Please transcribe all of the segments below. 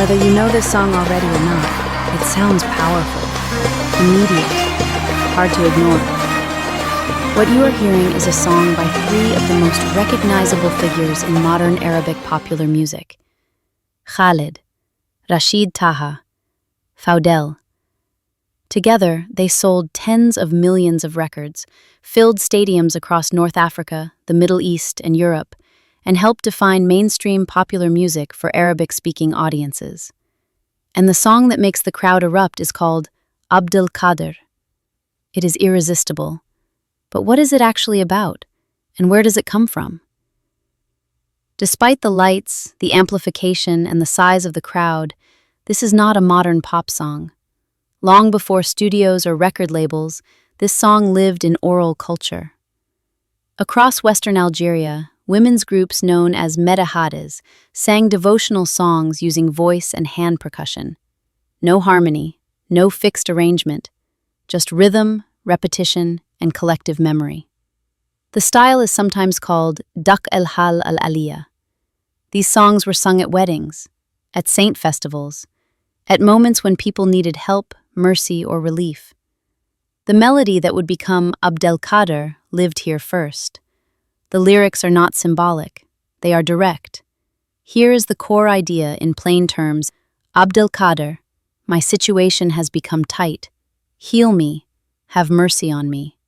Whether you know this song already or not, it sounds powerful, immediate, hard to ignore. What you are hearing is a song by three of the most recognizable figures in modern Arabic popular music: Khaled, Rachid Taha, Faudel. Together, they sold tens of millions of records, filled stadiums across North Africa, the Middle East, and Europe, and helped define mainstream popular music for Arabic-speaking audiences. And the song that makes the crowd erupt is called Abdel Kader. It is irresistible. But what is it actually about, and where does it come from? Despite the lights, the amplification, and the size of the crowd, this is not a modern pop song. Long before studios or record labels, this song lived in oral culture. Across Western Algeria, women's groups known as medahades sang devotional songs using voice and hand percussion. No harmony, no fixed arrangement, just rhythm, repetition, and collective memory. The style is sometimes called Dak el-Hal al-Aliyah. These songs were sung at weddings, at saint festivals, at moments when people needed help, mercy, or relief. The melody that would become Abdel Kader lived here first. The lyrics are not symbolic, they are direct. Here is the core idea in plain terms: Abdel Kader, my situation has become tight. Heal me, have mercy on me.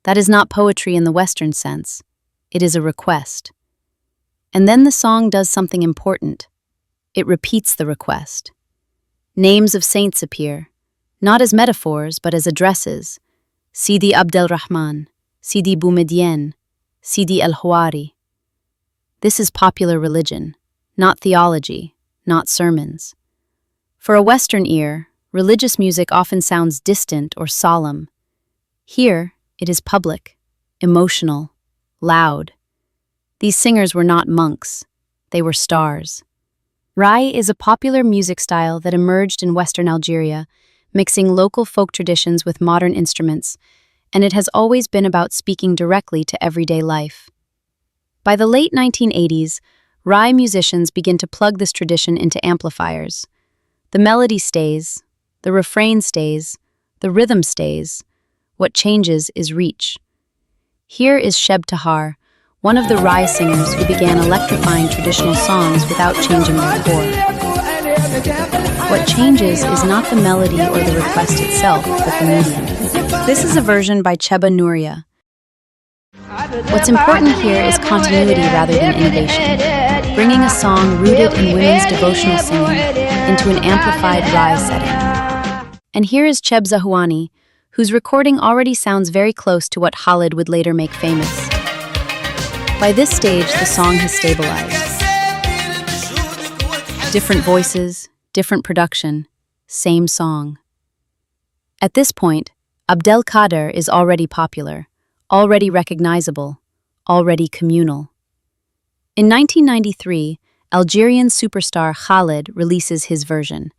That is not poetry in the Western sense. It is a request. And then the song does something important. It repeats the request. Names of saints appear, not as metaphors, but as addresses. Sidi Abdel Rahman, Sidi Boumediene, Sidi El-Houari. This is popular religion, not theology, not sermons. For a Western ear, religious music often sounds distant or solemn. Here, it is public, emotional, loud. These singers were not monks, they were stars. Rai is a popular music style that emerged in Western Algeria, mixing local folk traditions with modern instruments, and it has always been about speaking directly to everyday life. By the late 1980s, Rai musicians begin to plug this tradition into amplifiers. The melody stays, the refrain stays, the rhythm stays. What changes is reach. Here is Rachid Taha, one of the Rai singers who began electrifying traditional songs without changing their core. What changes is not the melody or the request itself, but the medium. This is a version by Cheba Nouria. What's important here is continuity rather than innovation, bringing a song rooted in women's devotional singing into an amplified Rai setting. And here is Cheb Zahouani, whose recording already sounds very close to what Khaled would later make famous. By this stage, the song has stabilized. Different voices, different production, same song. At this point, Abdel Kader is already popular, already recognizable, already communal. In 1993, Algerian superstar Khaled releases his version.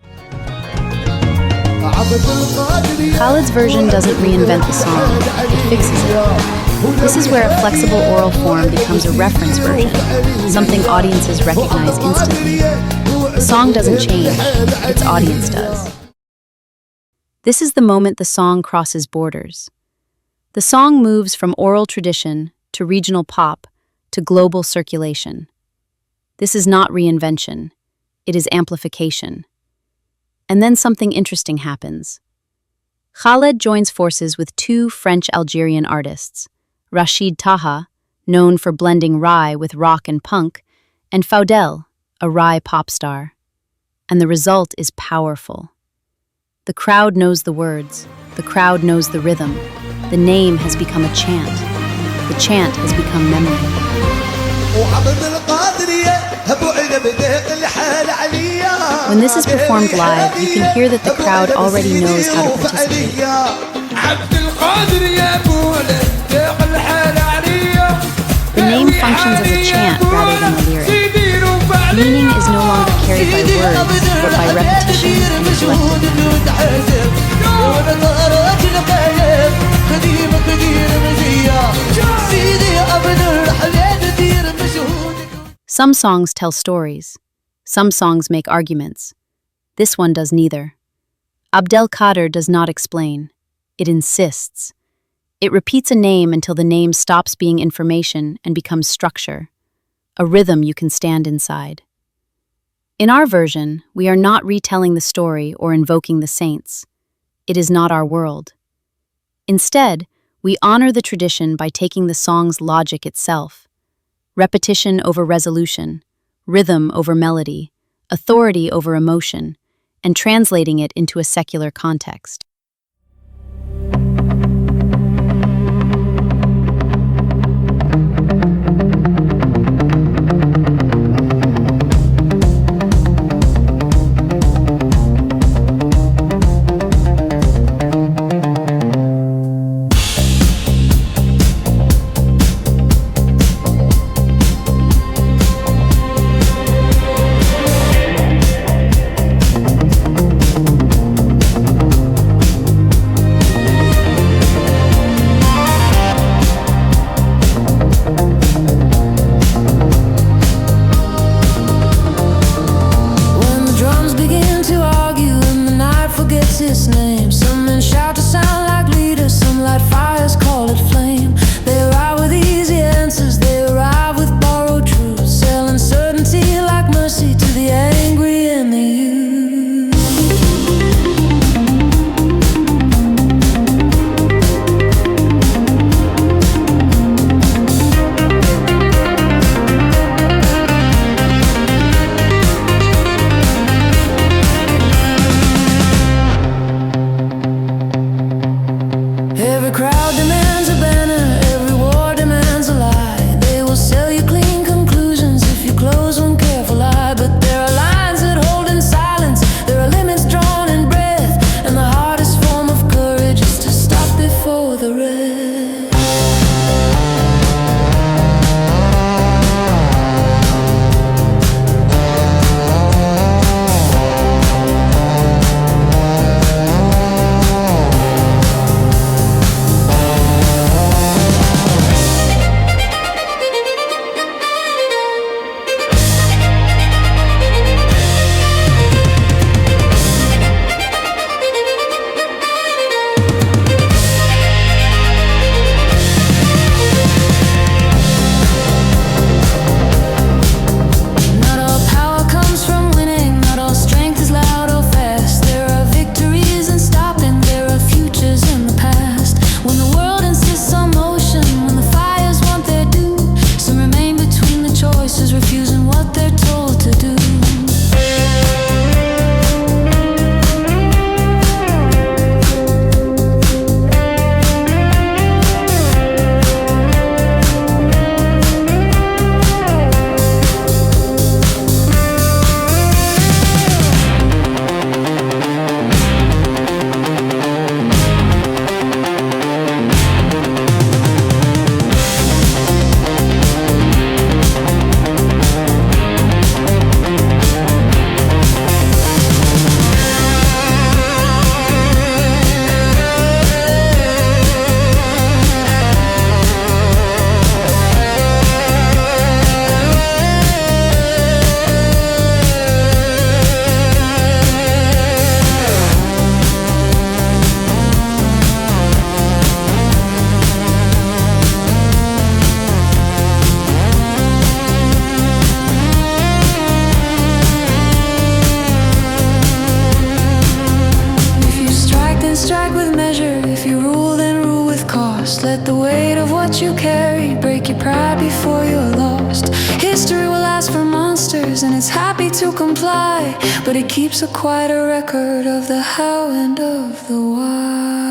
Khaled's version doesn't reinvent the song, it fixes it. This is where a flexible oral form becomes a reference version, something audiences recognize instantly. The song doesn't change, its audience does. This is the moment the song crosses borders. The song moves from oral tradition to regional pop to global circulation. This is not reinvention, it is amplification. And then something interesting happens. Khaled joins forces with two French-Algerian artists, Rachid Taha, known for blending Rai with rock and punk, and Faudel, a Rai pop star. And the result is powerful. The crowd knows the words, the crowd knows the rhythm. The name has become a chant. The chant has become memory. When this is performed live, you can hear that the crowd already knows how to participate. The name functions as a chant rather than a lyric. Meaning is no longer carried by words, but by repetition and collective. Some songs tell stories. Some songs make arguments. This one does neither. Abdel Kader does not explain. It insists. It repeats a name until the name stops being information and becomes structure, a rhythm you can stand inside. In our version, we are not retelling the story or invoking the saints. It is not our world. Instead, we honor the tradition by taking the song's logic itself: repetition over resolution, rhythm over melody, authority over emotion, and translating it into a secular context. His name. Some men shout to sound like leaders, some light fires, call it flame. They arrive with easy answers, they arrive with borrowed truths, selling certainty like mercy to the angry and the youth. Every crowd demands a banner, every war demands a lie. They will sell you clean conclusions if you close one careful eye. But there are lines that hold in silence, there are limits drawn in breath, and the hardest form of courage is to stop before the rest. Refusing what they're told to do. Strike with measure, if you rule then rule with cost. Let the weight of what you carry break your pride before you're lost. History will ask for monsters and it's happy to comply, but it keeps a quieter record of the how and of the why.